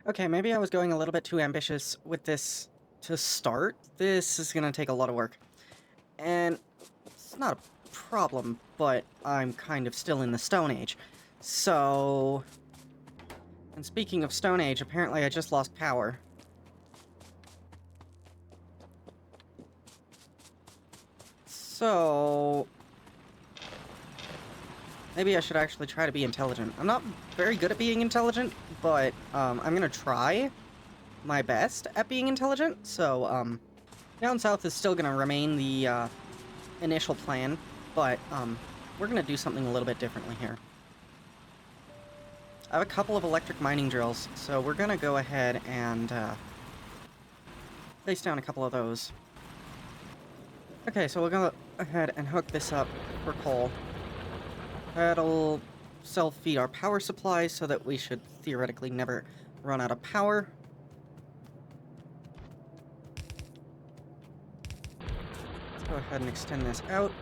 Okay, maybe I was going a little bit too ambitious with this to start. This is gonna take a lot of work. And it's not a problem, but I'm kind of still in the Stone Age. So... And speaking of Stone Age, apparently I just lost power. So... Maybe I should actually try to be intelligent. I'm not very good at being intelligent, but I'm gonna try my best at being intelligent. So, down south is still gonna remain the initial plan, but we're gonna do something a little bit differently here. I have a couple of electric mining drills, so we're gonna go ahead and place down a couple of those. Okay, so we'll go ahead and hook this up for coal. That'll self-feed our power supply so that we should theoretically never run out of power. Let's go ahead and extend this out.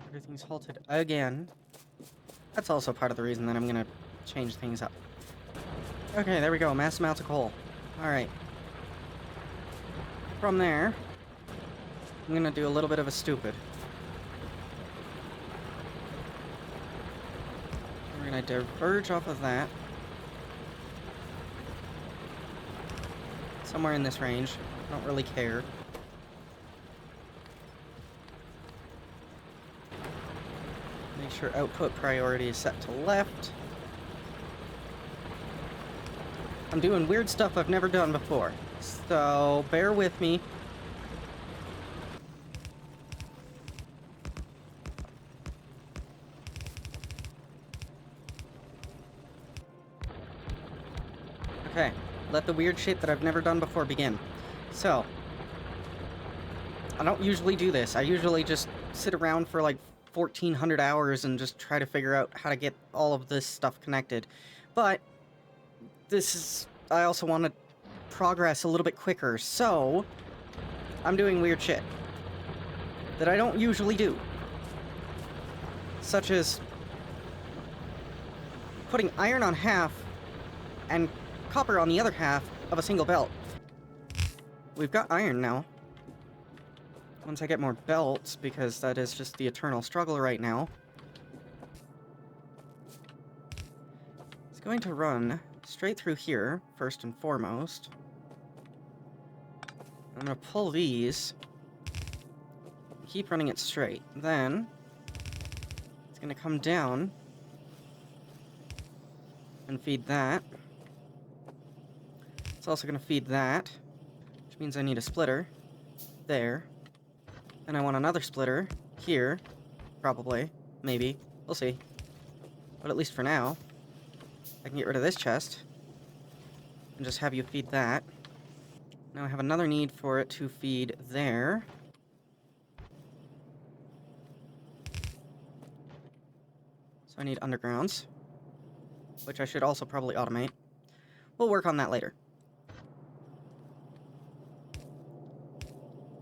Everything's halted again. That's also part of the reason that I'm gonna change things up. Okay, there we go. Mass amounts of coal. Alright. From there, I'm gonna do a little bit of a stupid. We're gonna diverge off of that. Somewhere in this range. I don't really care. Make sure output priority is set to left. I'm doing weird stuff I've never done before, so bear with me. Okay, let the weird shit that I've never done before begin. So, I don't usually do this. I usually just sit around for like 1,400 hours and just try to figure out how to get all of this stuff connected. But this is... I also want to progress a little bit quicker, so I'm doing weird shit that I don't usually do. Such as putting iron on half and copper on the other half of a single belt. We've got iron now. Once I get more belts, because that is just the eternal struggle right now. It's going to run straight through here, first and foremost. I'm going to pull these. Keep running it straight. Then, it's going to come down and feed that. It's also going to feed that, which means I need a splitter there. And I want another splitter here, probably, maybe, we'll see. But at least for now, I can get rid of this chest and just have you feed that. Now I have another need for it to feed there. So I need undergrounds, which I should also probably automate. We'll work on that later.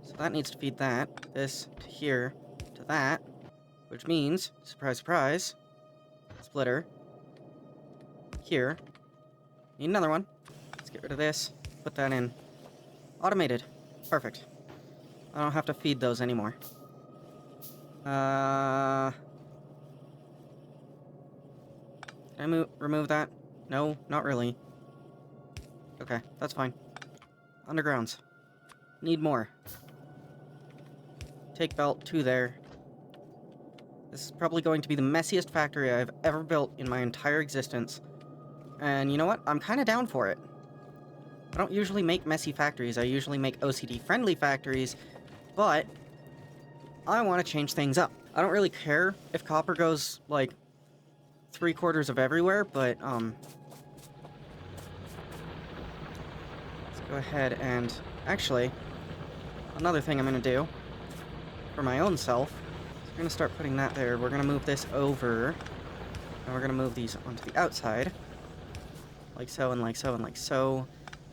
So that needs to feed that, this to here, to that, which means, surprise, surprise, splitter, here, need another one. Let's get rid of this, put that in. Automated. Perfect. I don't have to feed those anymore. Can I remove that? No, not really. Okay, that's fine. Undergrounds. Need more. Take belt, 2 there. This is probably going to be the messiest factory I've ever built in my entire existence. And you know what? I'm kind of down for it. I don't usually make messy factories. I usually make OCD-friendly factories, but I want to change things up. I don't really care if copper goes, like, 3/4 of everywhere, but, let's go ahead and... Actually, another thing I'm going to do for my own self, so we're going to start putting that there. We're going to move this over, and we're going to move these onto the outside. Like so, and like so, and like so.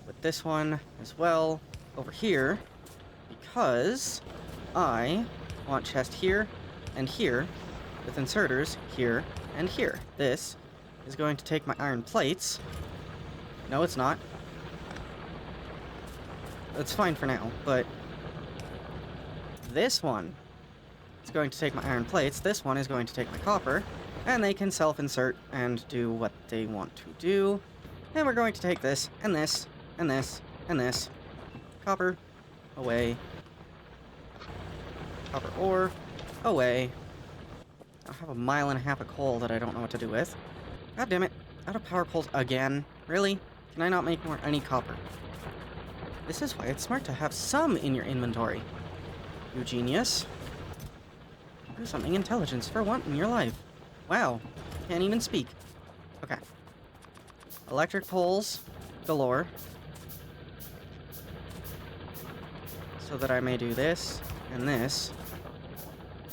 With this one as well, over here, because I want chest here and here, with inserters here and here. This is going to take my iron plates. No, it's not. It's fine for now, but this one is going to take my iron plates. This one is going to take my copper, and they can self-insert and do what they want to do. And we're going to take this, and this, and this, and this. Copper, away. Copper ore, away. I have a mile and a half of coal that I don't know what to do with. God damn it. Out of power poles again. Really? Can I not make any copper? This is why it's smart to have some in your inventory. You genius. Do something intelligence for once in your life. Wow. Can't even speak. Okay. Electric poles galore. So that I may do this and this.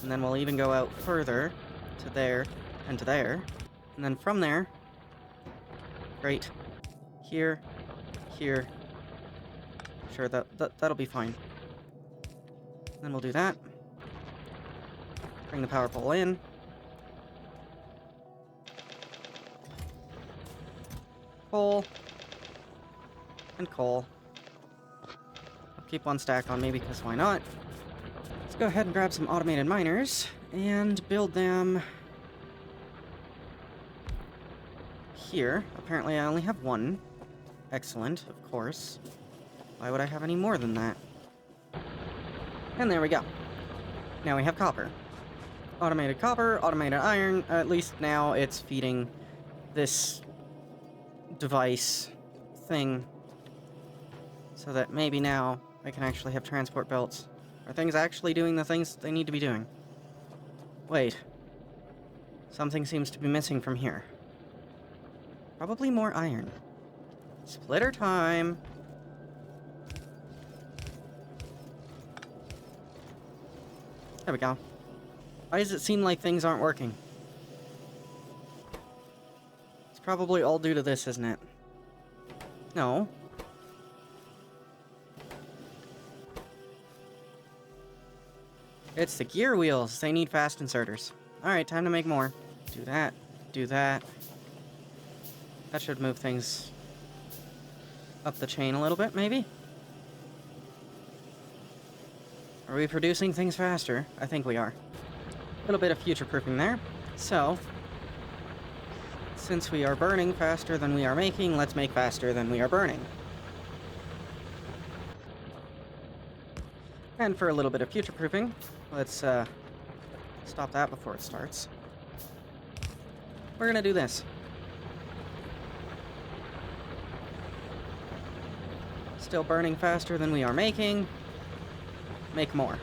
And then we'll even go out further to there and to there. And then from there, right here, here. Sure, that'll be fine. Then we'll do that. Bring the power pole in. Coal. And coal. I'll keep one stack on me because why not? Let's go ahead and grab some automated miners and build them here. Apparently I only have one. Excellent, of course. Why would I have any more than that? And there we go. Now we have copper. Automated copper, automated iron. At least now it's feeding this device thing. So that maybe now I can actually have transport belts. Are things actually doing the things they need to be doing? Wait. Something seems to be missing from here. Probably more iron. Splitter time! There we go. Why does it seem like things aren't working? It's probably all due to this, isn't it? No. It's the gear wheels. They need fast inserters. Alright, time to make more. Do that. Do that. That should move things up the chain a little bit, maybe? Are we producing things faster? I think we are. A little bit of future-proofing there. So, since we are burning faster than we are making, let's make faster than we are burning. And for a little bit of future-proofing, let's stop that before it starts. We're gonna do this. Still burning faster than we are making. Make more.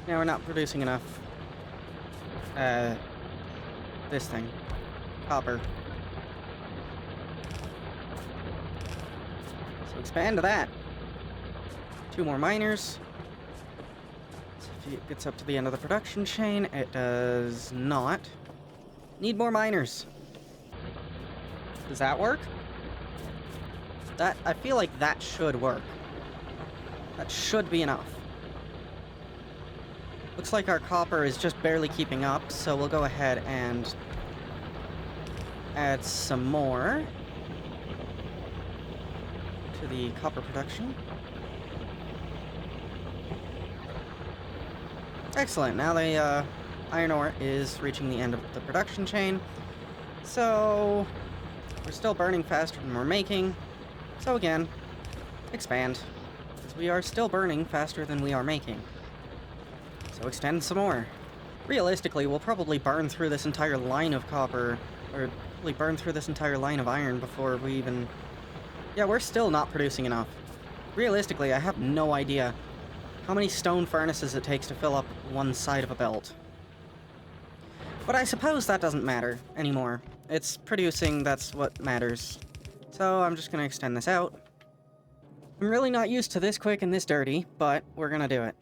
Now we're not producing enough. This thing. Copper. So expand to that. 2 more miners. So if it gets up to the end of the production chain, it does not. Need more miners. Does that work? I feel like that should work. That should be enough. Looks like our copper is just barely keeping up, so we'll go ahead and add some more to the copper production. Excellent. Now the iron ore is reaching the end of the production chain. So we're still burning faster than we're making. So again, expand. Because we are still burning faster than we are making. So extend some more. Realistically, we'll probably burn through this entire line of copper, or probably burn through this entire line of iron before we even... Yeah, we're still not producing enough. Realistically, I have no idea how many stone furnaces it takes to fill up one side of a belt. But I suppose that doesn't matter anymore. It's producing, that's what matters. So I'm just gonna extend this out. I'm really not used to this quick and this dirty, but we're gonna do it.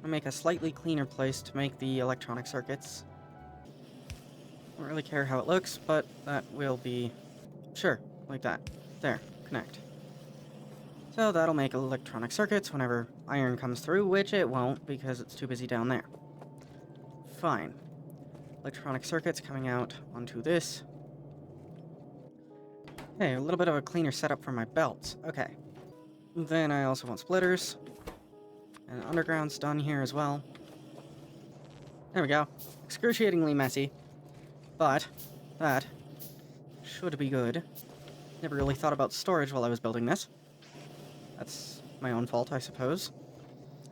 I'll make a slightly cleaner place to make the electronic circuits. Don't really care how it looks, but that will be... Sure, like that. There, connect. So that'll make electronic circuits whenever iron comes through, which it won't because it's too busy down there. Fine. Electronic circuits coming out onto this. Okay, a little bit of a cleaner setup for my belts. Okay. Then I also want splitters. And underground's done here as well. There we go. Excruciatingly messy. But that should be good. Never really thought about storage while I was building this. That's my own fault, I suppose.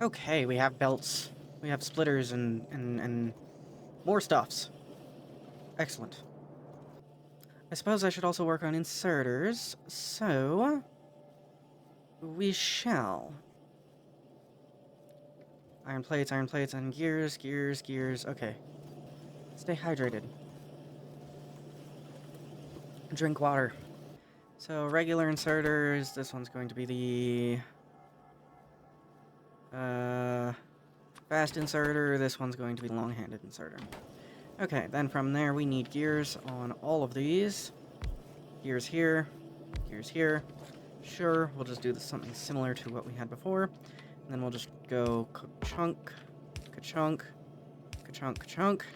Okay, we have belts. We have splitters and more stuffs. Excellent. I suppose I should also work on inserters, so we shall. Iron plates, and gears, gears, gears. Okay. Stay hydrated. Drink water. So, regular inserters, this one's going to be the fast inserter, this one's going to be the long-handed inserter. Okay, then from there we need gears on all of these. Gears here, gears here. Sure, we'll just do something similar to what we had before. And then we'll just go ka-chunk, ka-chunk, ka-chunk, ka-chunk.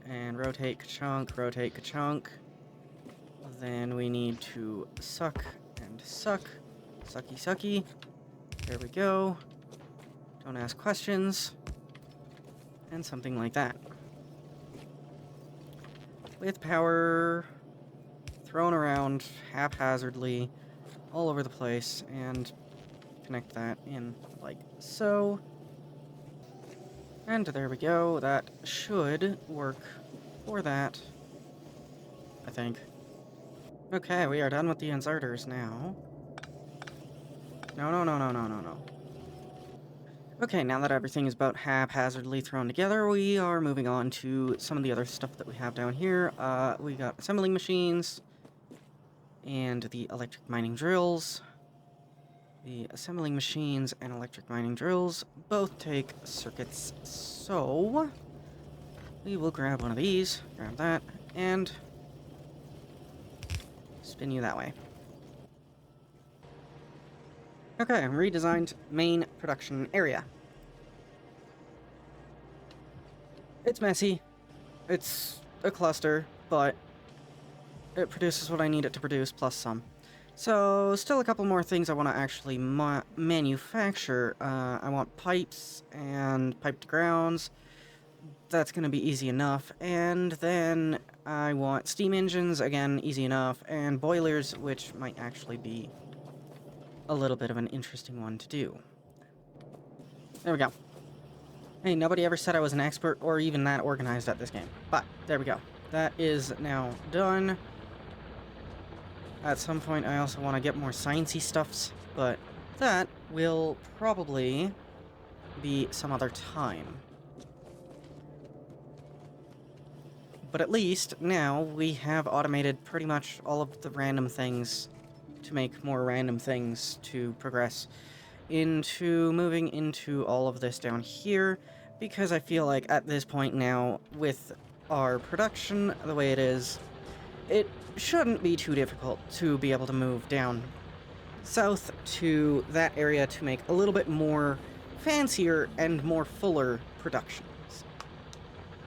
And rotate ka-chunk, rotate ka-chunk. Then we need to suck and suck. Sucky, sucky. There we go. Don't ask questions. And something like that. With power thrown around haphazardly all over the place, and connect that in like so. And there we go. That should work for that, I think. Okay, we are done with the inserters now. No. Okay, now that everything is about haphazardly thrown together, we are moving on to some of the other stuff that we have down here. We got assembling machines and the electric mining drills. The assembling machines and electric mining drills both take circuits, so we will grab one of these, grab that, and spin you that way. Okay, redesigned main production area. It's messy. It's a cluster, but it produces what I need it to produce, plus some. So, still a couple more things I want to actually manufacture. I want pipes and piped grounds. That's going to be easy enough. And then I want steam engines, again, easy enough. And boilers, which might actually be a little bit of an interesting one to do. There we go. Hey, nobody ever said I was an expert or even that organized at this game. But, there we go. That is now done. At some point, I also want to get more sciencey stuffs, but that will probably be some other time. But at least, now, we have automated pretty much all of the random things to make more random things to progress into moving into all of this down here, because I feel like at this point now, with our production the way it is, it shouldn't be too difficult to be able to move down south to that area to make a little bit more fancier and more fuller production.